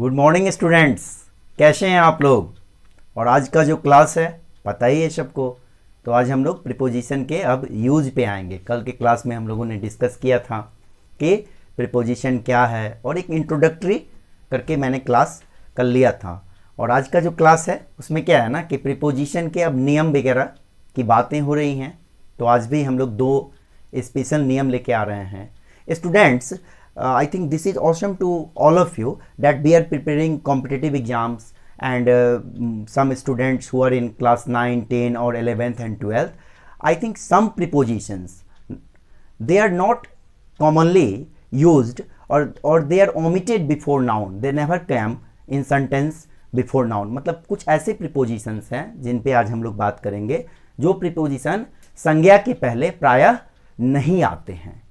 Good morning students. कैसे हैं आप लोग। और आज का जो क्लास है पता ही है सबको। तो आज हम लोग प्रीपोजिशन के अब यूज पे आएंगे। कल के क्लास में हम लोगों ने डिस्कस किया था कि प्रीपोजिशन क्या है और एक इंट्रोडक्टरी करके मैंने क्लास कर लिया था। और आज का जो क्लास है उसमें क्या है ना कि प्रीपोजिशन के अब नियम वगैरह की बातें हो रही हैं। तो आज भी हम लोग दो स्पेशल नियम लेके आ रहे हैं students. I think this is awesome to all of you that we are preparing competitive exams and some students who are in class 9, 10 or 11th and 12th. I think some prepositions they are not commonly used or they are omitted before noun. They never come in sentence before noun. मतलब कुछ ऐसे prepositions हैं जिन पे आज हम लोग बात करेंगे जो preposition संज्ञा के पहले प्रायः नहीं आते हैं।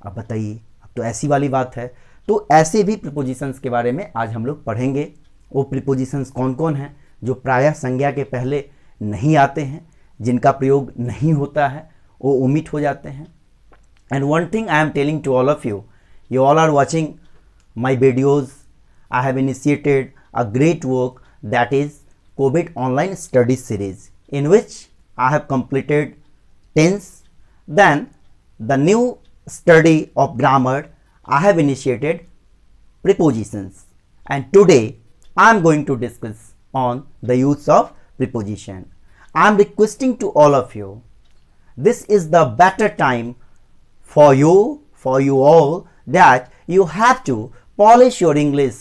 अब बताइए, तो ऐसी वाली बात है। तो ऐसे भी प्रीपोजिशंस के बारे में आज हम लोग पढ़ेंगे। वो प्रीपोजिशंस कौन कौन हैं जो प्रायः संज्ञा के पहले नहीं आते हैं, जिनका प्रयोग नहीं होता है, वो ओमिट हो जाते हैं। And one thing I am telling to all of you, you all are watching my videos. I have initiated a great work that is covid online studies series in which I have completed tense. Then the new study of grammar, I have initiated prepositions, and today I am going to discuss on the use of preposition. I am requesting to all of you, this is the better time for you all, that you have to polish your English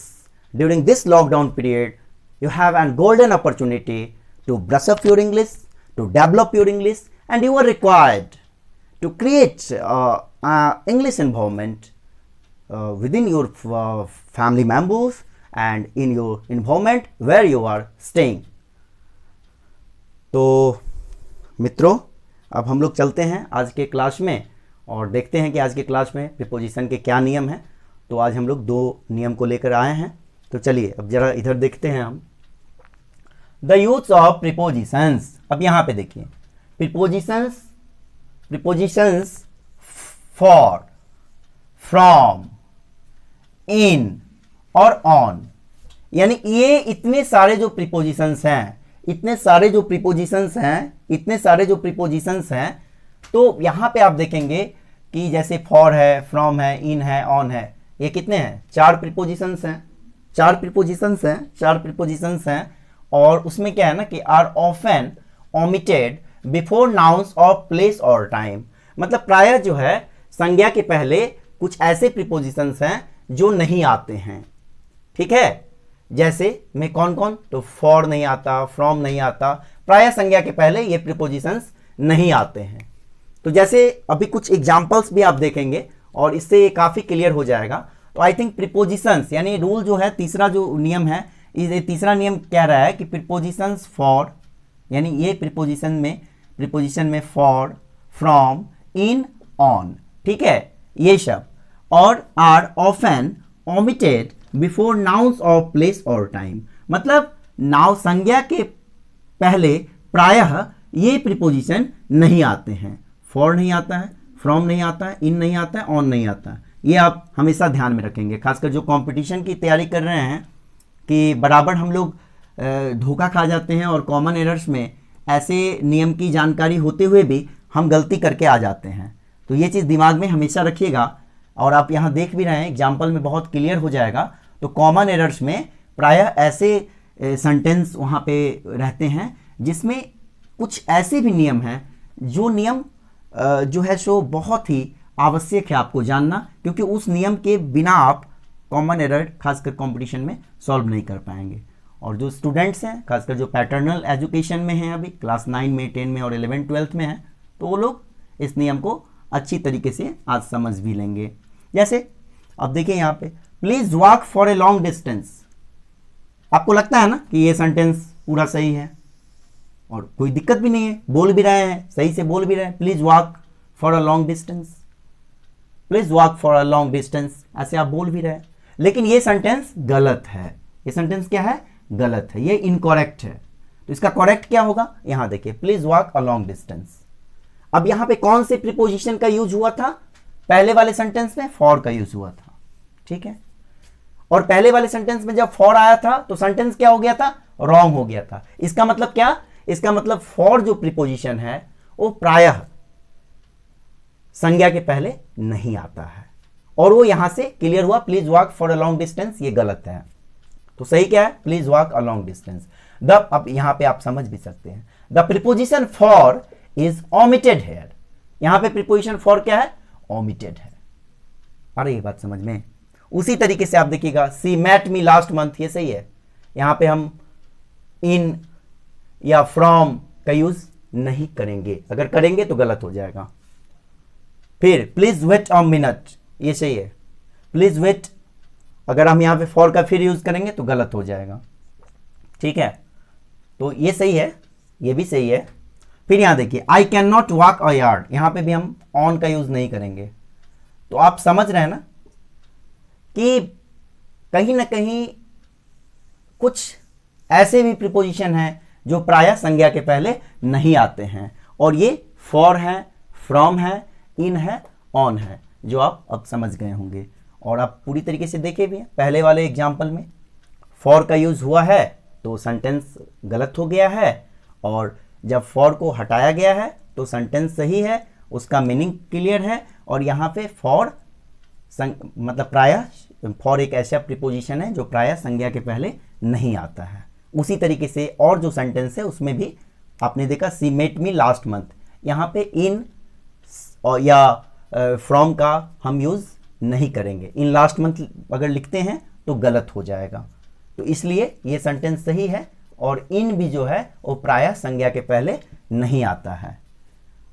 during this lockdown period. You have a golden opportunity to brush up your English, to develop your English, and you are required to create English environment within your family members and in your environment where you are staying. तो मित्रों, अब हम लोग चलते हैं आज के class में और देखते हैं कि आज के क्लास में प्रीपोजिशन के क्या नियम हैं। तो आज हम लोग दो नियम को लेकर आए हैं। तो चलिए अब जरा इधर देखते हैं हम। The use of prepositions. अब यहाँ पे देखिए, प्रीपोजिशंस फॉर, फ्रॉम, इन और ऑन, यानी ये इतने सारे जो प्रीपोजिशंस हैं, तो यहाँ पे आप देखेंगे कि जैसे फॉर है, फ्रॉम है, इन है, ऑन है, ये कितने हैं? चार प्रीपोजिशंस हैं। और उसमें क्या है ना कि are often omitted before nouns of place और टाइम। मतलब प्रायः जो है संज्ञा के पहले कुछ ऐसे प्रीपोजिशंस हैं जो नहीं आते हैं। ठीक है, जैसे में कौन कौन? तो फॉर नहीं आता, फ्रॉम नहीं आता, प्रायः संज्ञा के पहले ये प्रीपोजिशंस नहीं आते हैं। तो जैसे अभी कुछ एग्जांपल्स भी आप देखेंगे और इससे ये काफ़ी क्लियर हो जाएगा। तो आई थिंक प्रीपोजिशंस यानी रूल जो है, तीसरा जो नियम है, ये तीसरा नियम कह रहा है कि प्रीपोजिशंस फॉर, यानी ये प्रीपोजिशन में फॉर, फ्रॉम, इन, ऑन, ठीक है, ये शब्द, और are often omitted before nouns of place और टाइम। मतलब नाउन संज्ञा के पहले प्रायः ये प्रीपोजिशन नहीं आते हैं। फॉर नहीं आता है, फ्रॉम नहीं आता है, इन नहीं आता है, ऑन नहीं आता है। ये आप हमेशा ध्यान में रखेंगे, खासकर जो कंपटीशन की तैयारी कर रहे हैं कि बराबर हम लोग धोखा खा जाते हैं और कॉमन एरर्स में ऐसे नियम की जानकारी होते हुए भी हम गलती करके आ जाते हैं। तो ये चीज़ दिमाग में हमेशा रखिएगा। और आप यहाँ देख भी रहे हैं, एग्जाम्पल में बहुत क्लियर हो जाएगा। तो कॉमन एरर्स में प्रायः ऐसे सेंटेंस वहाँ पे रहते हैं जिसमें कुछ ऐसे भी नियम हैं जो नियम जो है सो बहुत ही आवश्यक है आपको जानना, क्योंकि उस नियम के बिना आप कॉमन एरर खासकर कंपटीशन में सॉल्व नहीं कर पाएंगे। और जो स्टूडेंट्स हैं खासकर जो पैटर्नल एजुकेशन में हैं, अभी क्लास 9 में, 10 में और 11, 12 में हैं, तो वो लोग इस नियम को अच्छी तरीके से आज समझ भी लेंगे। जैसे अब देखिए यहाँ पे, please walk for a long distance. आपको लगता है ना कि ये सेंटेंस पूरा सही है और कोई दिक्कत भी नहीं है, बोल भी रहे हैं, सही से बोल भी रहे हैं, please walk for a long distance, please walk for a long distance, ऐसे आप बोल भी रहे हैं। लेकिन ये सेंटेंस गलत है। ये सेंटेंस क्या है? गलत है, ये इनकरेक्ट है। तो इसका करेक्ट क्या होगा? यहां देखिए, please walk a long distance. अब यहां पे कौन से प्रीपोजिशन का यूज हुआ था? पहले वाले सेंटेंस में फॉर का यूज हुआ था। ठीक है, और पहले वाले सेंटेंस में जब फॉर आया था तो सेंटेंस क्या हो गया था, रॉन्ग हो गया था। इसका मतलब क्या, इसका मतलब फॉर जो प्रीपोजिशन है वो प्रायः संज्ञा के पहले नहीं आता है, और वो यहां से क्लियर हुआ, please walk for a long distance, ये गलत है। तो सही क्या है, please walk a long distance. The, अब यहां पे आप समझ भी सकते हैं, the preposition for is omitted here. यहां पे प्रीपोजिशन फॉर क्या है, ओमिटेड है। अरे ये बात समझ में। उसी तरीके से आप देखिएगा, सी मैट मी लास्ट मंथ, ये सही है, यहां पे हम इन या फ्रॉम का यूज नहीं करेंगे, अगर करेंगे तो गलत हो जाएगा। फिर प्लीज वेट अ मिनट, ये सही है, प्लीज वेट, अगर हम यहां पे फॉर का फिर यूज करेंगे तो गलत हो जाएगा, ठीक है। तो ये सही है, ये भी सही है। फिर यहां देखिए, I can not walk a yard, यहां पे भी हम ऑन का यूज नहीं करेंगे। तो आप समझ रहे हैं ना कि कहीं ना कहीं कुछ ऐसे भी प्रीपोजिशन हैं जो प्रायः संज्ञा के पहले नहीं आते हैं, और ये फॉर है, फ्रॉम है, इन है, ऑन है, जो आप अब समझ गए होंगे और आप पूरी तरीके से देखे भी हैं। पहले वाले एग्जाम्पल में फॉर का यूज हुआ है तो सेंटेंस गलत हो गया है, और जब फॉर को हटाया गया है तो सेंटेंस सही है, उसका मीनिंग क्लियर है। और यहाँ पे फॉर मतलब प्रायः, फॉर एक ऐसा प्रीपोजिशन है जो प्रायः संज्ञा के पहले नहीं आता है। उसी तरीके से और जो सेंटेंस है उसमें भी आपने देखा, she met me last month, यहाँ पे इन और या फ्रॉम का हम यूज नहीं करेंगे। इन लास्ट मंथ अगर लिखते हैं तो गलत हो जाएगा, तो इसलिए ये सेंटेंस सही है। और इन भी जो है वो प्रायः संज्ञा के पहले नहीं आता है।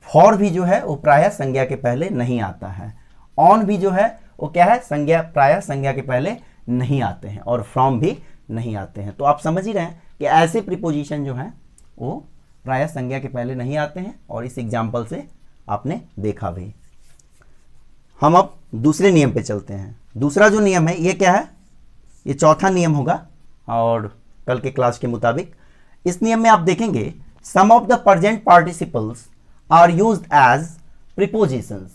फॉर भी जो है वो प्रायः संज्ञा के पहले नहीं आता है। ऑन भी जो है वो क्या है, संज्ञा, प्रायः संज्ञा के पहले नहीं आते हैं, और फ्रॉम भी नहीं आते हैं। तो आप समझ ही रहे हैं कि ऐसे प्रीपोजिशन जो हैं वो प्रायः संज्ञा के पहले नहीं आते हैं, और इस एग्जाम्पल से आपने देखा भी। हम अब दूसरे नियम पे चलते हैं। दूसरा जो नियम है ये क्या है, ये चौथा नियम होगा, और कल के क्लास के मुताबिक इस नियम में आप देखेंगे, some of the present participles are used as prepositions.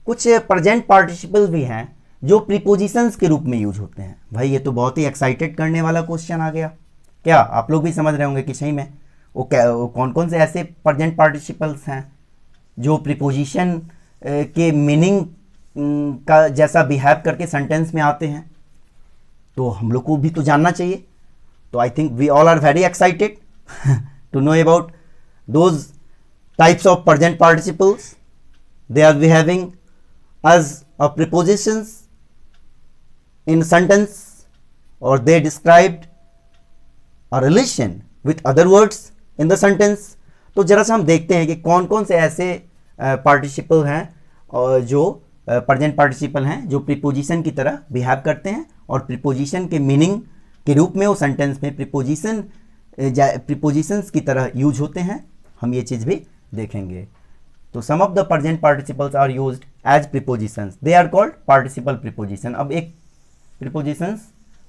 कुछ प्रेजेंट पार्टिसिपल भी हैं जो प्रीपोजिशंस के रूप में यूज होते हैं। भाई ये तो बहुत ही एक्साइटेड करने वाला क्वेश्चन आ गया। क्या आप लोग भी समझ रहे होंगे कि सही में वो कौन कौन से ऐसे प्रेजेंट पार्टिसिपल्स हैं जो प्रीपोजिशन के मीनिंग का जैसा बिहेव करके सेंटेंस में आते हैं, तो हम लोग को भी तो जानना चाहिए। तो I think we all are very excited to know about those types of present participles they are behaving as a prepositions in sentence, और they described a relation with other words in the sentence. तो जरा सा हम देखते हैं कि कौन कौन से ऐसे पार्टिसिपल हैं और जो प्रेजेंट पार्टिसिपल हैं जो प्रीपोजिशन की तरह बिहेव करते हैं, और प्रीपोजिशन के मीनिंग के रूप में वो सेंटेंस में प्रीपोजिशंस की तरह यूज होते हैं। हम ये चीज़ भी देखेंगे। तो some of the present participles are used as prepositions, they are called participle preposition. अब एक प्रीपोजिशंस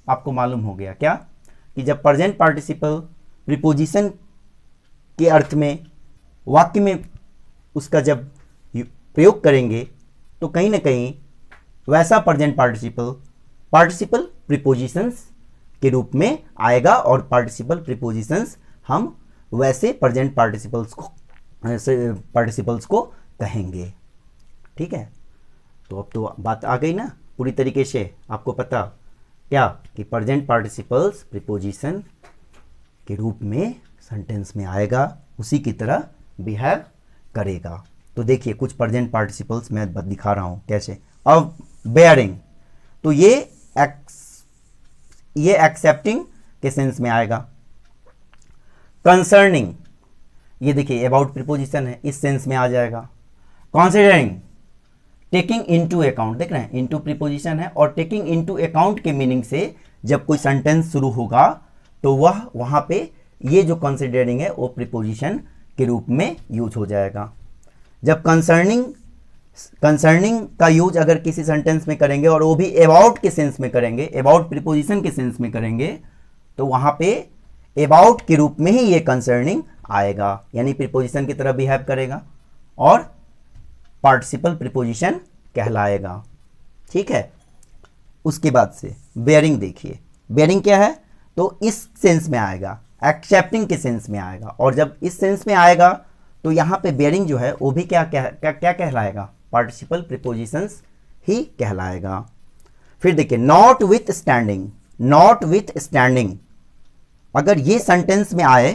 आपको मालूम हो गया क्या, कि जब प्रेजेंट पार्टिसिपल प्रीपोजिशन के अर्थ में वाक्य में उसका जब प्रयोग करेंगे तो कहीं ना कहीं वैसा प्रेजेंट पार्टिसिपल प्रीपोजिशंस के रूप में आएगा, और पार्टिसिपल प्रीपोजिशंस हम वैसे प्रेजेंट पार्टिसिपल्स को कहेंगे। ठीक है, तो अब तो बात आ गई ना पूरी तरीके से, आपको पता क्या कि प्रेजेंट पार्टिसिपल्स प्रीपोजिशन के रूप में सेंटेंस में आएगा, उसी की तरह बिहेव करेगा। तो देखिए कुछ प्रेजेंट पार्टिसिपल्स मैं दिखा रहा हूं कैसे। अब बेयरिंग, तो ये एक्सेप्टिंग के सेंस में आएगा। कंसर्निंग, ये देखिए अबाउट प्रीपोजिशन है, इस सेंस में आ जाएगा। कंसीडरिंग, टेकिंग इनटू अकाउंट, देख रहे हैं इनटू प्रीपोजिशन है, और टेकिंग इनटू अकाउंट के मीनिंग से जब कोई सेंटेंस शुरू होगा तो वह वहां पे ये जो कंसीडरिंग है वो प्रीपोजिशन के रूप में यूज हो जाएगा। जब कंसर्निंग का यूज अगर किसी सेंटेंस में करेंगे और वो भी अबाउट के सेंस में करेंगे, अबाउट प्रीपोजिशन के सेंस में करेंगे, तो वहां पे अबाउट के रूप में ही ये कंसर्निंग आएगा, यानी प्रीपोजिशन की तरह बिहेव करेगा और पार्टिसिपल प्रीपोजिशन कहलाएगा। ठीक है, उसके बाद से बेयरिंग देखिए, बेयरिंग क्या है, तो इस सेंस में आएगा, एक्सेप्टिंग के सेंस में आएगा, और जब इस सेंस में आएगा तो यहाँ पे बेयरिंग जो है वो भी क्या कहलाएगा, पार्टिसिपल प्रीपोजिशंस ही कहलाएगा। फिर देखिए not with standing, not with standing अगर ये सेंटेंस में आए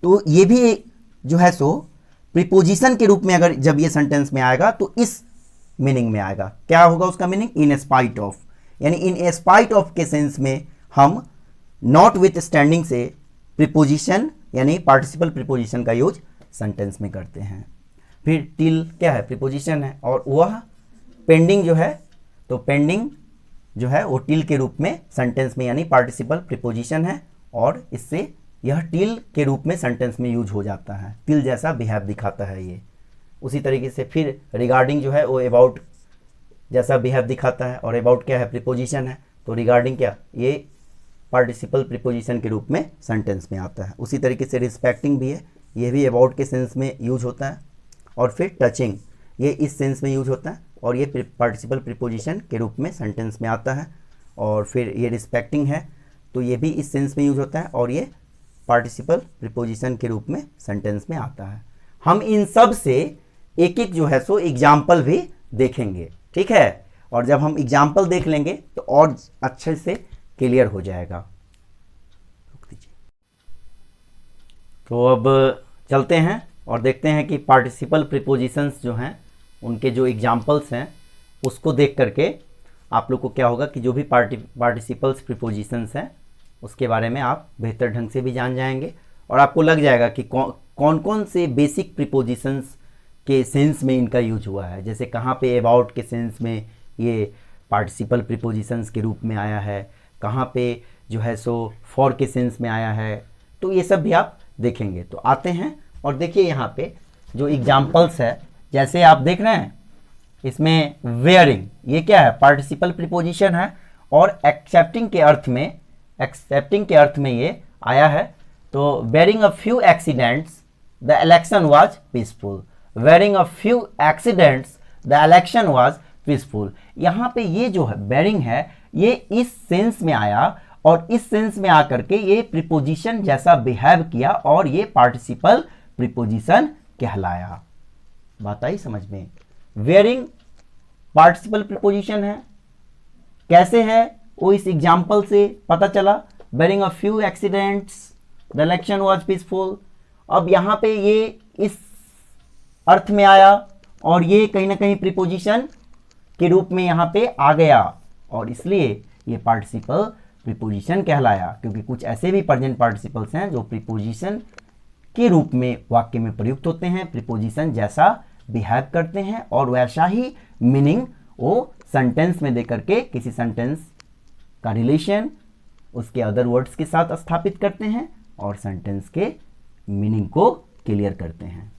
तो ये भी जो है सो प्रीपोजिशन के रूप में, अगर जब ये सेंटेंस में आएगा तो इस मीनिंग में आएगा। क्या होगा उसका मीनिंग, इन स्पाइट ऑफ, यानी इन स्पाइट ऑफ के सेंस में हम नॉट विथ स्टैंडिंग से प्रीपोजिशन यानी पार्टिसिपल प्रीपोजिशन का यूज सेंटेंस में करते हैं। फिर टिल क्या है, प्रीपोजिशन है, और वह पेंडिंग जो है, तो पेंडिंग जो है वो टिल के रूप में सेंटेंस में यानी पार्टिसिपल प्रीपोजिशन है, और इससे यह टिल के रूप में सेंटेंस में यूज हो जाता है, टिल जैसा बिहेव दिखाता है ये। उसी तरीके से फिर रिगार्डिंग जो है वो अबाउट जैसा बिहेव दिखाता है, और अबाउट क्या है, प्रीपोजिशन है, तो रिगार्डिंग क्या, ये पार्टिसिपल प्रीपोजिशन के रूप में सेंटेंस में आता है। उसी तरीके से रिस्पेक्टिंग भी है, ये भी अबाउट के सेंस में यूज होता है। और फिर टचिंग, ये इस सेंस में यूज होता है, और ये पार्टिसिपल प्रीपोजिशन के रूप में सेंटेंस में आता है। और फिर ये रिस्पेक्टिंग है, तो ये भी इस सेंस में यूज होता है, और ये पार्टिसिपल प्रीपोजिशन के रूप में सेंटेंस में आता है। हम इन सब से एक एक जो है सो एग्जाम्पल भी देखेंगे, ठीक है, और जब हम एग्जाम्पल देख लेंगे तो और अच्छे से क्लियर हो जाएगा। तो अब चलते हैं और देखते हैं कि पार्टिसिपल प्रीपोजिशंस जो हैं उनके जो एग्जाम्पल्स हैं उसको देख करके आप लोग को क्या होगा कि जो भी पार्टिसिपल्स प्रीपोजिशंस हैं उसके बारे में आप बेहतर ढंग से भी जान जाएंगे, और आपको लग जाएगा कि कौन कौन से बेसिक प्रीपोजिशंस के सेंस में इनका यूज हुआ है। जैसे कहाँ पे अबाउट के सेंस में ये पार्टिसिपल प्रीपोजिशंस के रूप में आया है, कहाँ पे जो है सो फॉर के सेंस में आया है, तो ये सब भी आप देखेंगे। तो आते हैं और देखिए यहाँ पे जो एग्जाम्पल्स है, जैसे आप देख रहे हैं इसमें वेयरिंग, ये क्या है, पार्टिसिपल प्रीपोजिशन है, और एक्सेप्टिंग के अर्थ में ये आया है। तो barring a few accidents the election was peaceful, barring a few accidents the election was peaceful. यहाँ पे ये जो है बेरिंग है, ये इस सेंस में आया, और इस सेंस में आकर के ये प्रीपोजिशन जैसा बिहेव किया, और ये पार्टिसिपल प्रीपोजिशन कहलाया। बात आई समझ में। वेयरिंग पार्टिसिपल प्रीपोजिशन है, कैसे है वो इस एग्जाम्पल से पता चला। Barring a few accidents the election was peaceful, अब यहाँ पे ये इस अर्थ में आया, और ये कहीं ना कहीं प्रीपोजिशन के रूप में यहाँ पे आ गया, और इसलिए ये पार्टिसिपल प्रीपोजिशन कहलाया। क्योंकि कुछ ऐसे भी प्रेजेंट पार्टिसिपल्स हैं जो प्रीपोजिशन के रूप में वाक्य में प्रयुक्त होते हैं, प्रीपोजिशन जैसा बिहेव करते हैं, और वैसा ही मीनिंग वो सेंटेंस में देकर के किसी सेंटेंस का रिलेशन उसके अदर वर्ड्स के साथ स्थापित करते हैं, और सेंटेंस के मीनिंग को क्लियर करते हैं।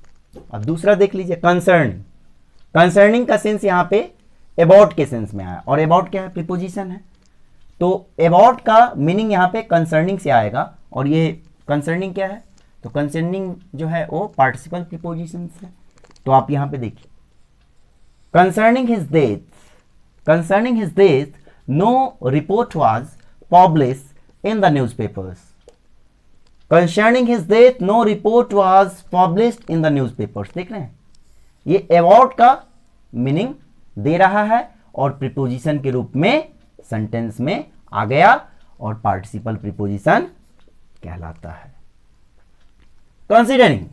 अब दूसरा देख लीजिए, कंसर्निंग। कंसर्निंग का सेंस यहाँ पे अबाउट के सेंस में आया, और अबाउट क्या है, प्रीपोजिशन है, तो अबाउट का मीनिंग यहाँ पे कंसर्निंग से आएगा। और ये कंसर्निंग क्या है, तो कंसर्निंग जो है वो पार्टिसिपल प्रीपोजिशन है। तो आप यहाँ पे देखिए, concerning his death, concerning his death no report was published in the newspapers, concerning his death no report was published in the newspapers. देख रहे हैं, ये अबाउट का मीनिंग दे रहा है, और प्रीपोजिशन के रूप में सेंटेंस में आ गया, और पार्टिसिपल प्रीपोजिशन कहलाता है। कंसीडरिंग,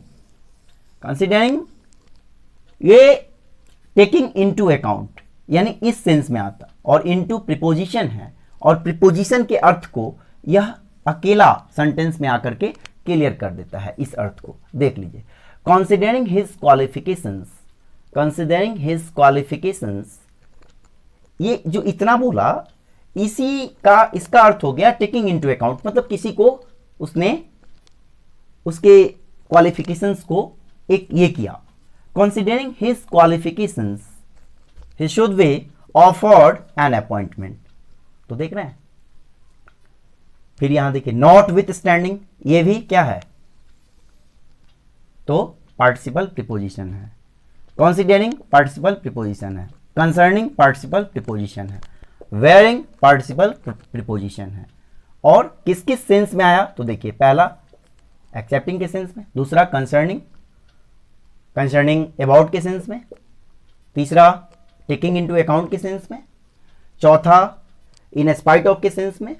कंसीडरिंग ये टेकिंग इनटू अकाउंट यानी इस सेंस में आता, और इनटू प्रीपोजिशन है, और प्रीपोजिशन के अर्थ को यह अकेला सेंटेंस में आकर के क्लियर कर देता है इस अर्थ को। देख लीजिए, considering his qualifications, considering his qualifications, ये जो इतना बोला इसी का इसका अर्थ हो गया टेकिंग इनटू अकाउंट, मतलब किसी को उसने उसके क्वालिफिकेशंस को एक ये किया। Considering his qualifications he should be offered an appointment. तो देख रहे हैं, फिर यहां देखिए नॉट विथ स्टैंडिंग, ये भी क्या है, तो पार्टिसिपल प्रीपोजिशन है। कंसीडरिंग पार्टिसिपल प्रीपोजिशन है, कंसर्निंग पार्टिसिपल प्रीपोजिशन है। वेयरिंग पार्टिसिपल प्रीपोजिशन है। और किस किस सेंस में आया, तो देखिए पहला एक्सेप्टिंग के सेंस में, दूसरा कंसर्निंग, कंसर्निंग अबाउट के सेंस में, तीसरा टेकिंग इनटू अकाउंट के सेंस में, चौथा इन स्पाइट ऑफ के सेंस में,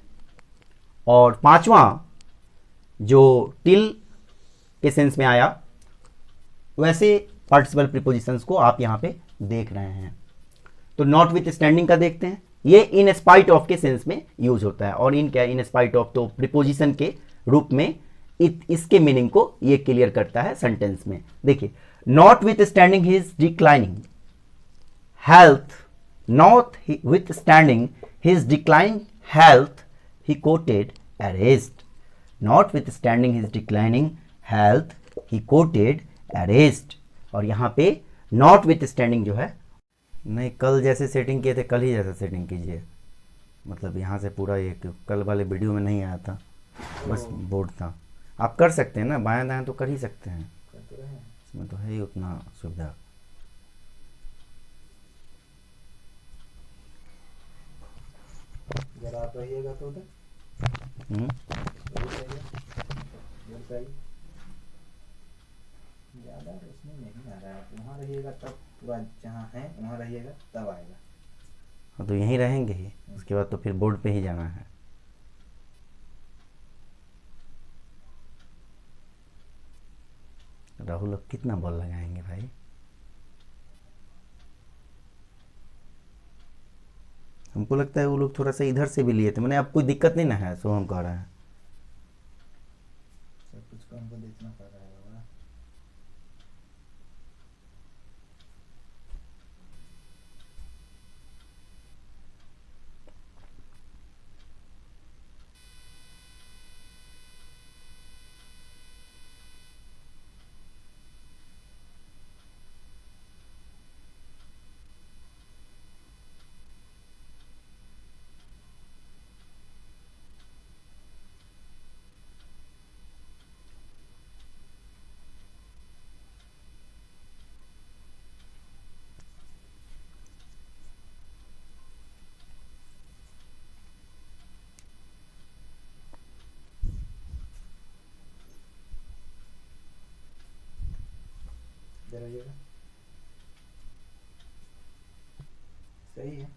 और पांचवा जो टिल के सेंस में आया। वैसे पार्टिसिपल प्रीपोजिशंस को आप यहां पे देख रहे हैं। तो नॉट विथ स्टैंडिंग का देखते हैं, ये इन स्पाइट ऑफ के सेंस में यूज होता है। और इन क्या, इन स्पाइट ऑफ तो प्रीपोजिशन के रूप में इसके मीनिंग को ये क्लियर करता है सेंटेंस में। देखिए, not with standing his declining health, not with standing his declining health he coated arrest. Not with standing his declining health he coated arrest. और यहाँ पे नॉट विथ स्टैंडिंग जो है, नहीं कल जैसे सेटिंग किए थे कल ही जैसा सेटिंग कीजिए। मतलब यहाँ से पूरा ये कल वाले वीडियो में नहीं आया था, बस बोर्ड था। आप कर सकते हैं ना, बायां दायां तो कर ही सकते हैं, इसमें तो है ही उतना सुविधा। जरा आप रहिएगा तो उधर ज़्यादा रोशनी नहीं आ रहा है, वहाँ रहिएगा तब पूरा जहाँ है वहाँ रहिएगा तब आएगा। हाँ तो यहीं रहेंगे ही, उसके बाद तो फिर बोर्ड पे ही जाना है। राहुल अब कितना बॉल लगाएंगे भाई? हमको लगता है वो लोग थोड़ा सा इधर से भी लिए थे, मैंने अब कोई दिक्कत नहीं ना है, सो हम कह रहे हैं। सब कुछ को हमको देखना पड़ रहा है बाबा। इधर रहिएगा, सही है।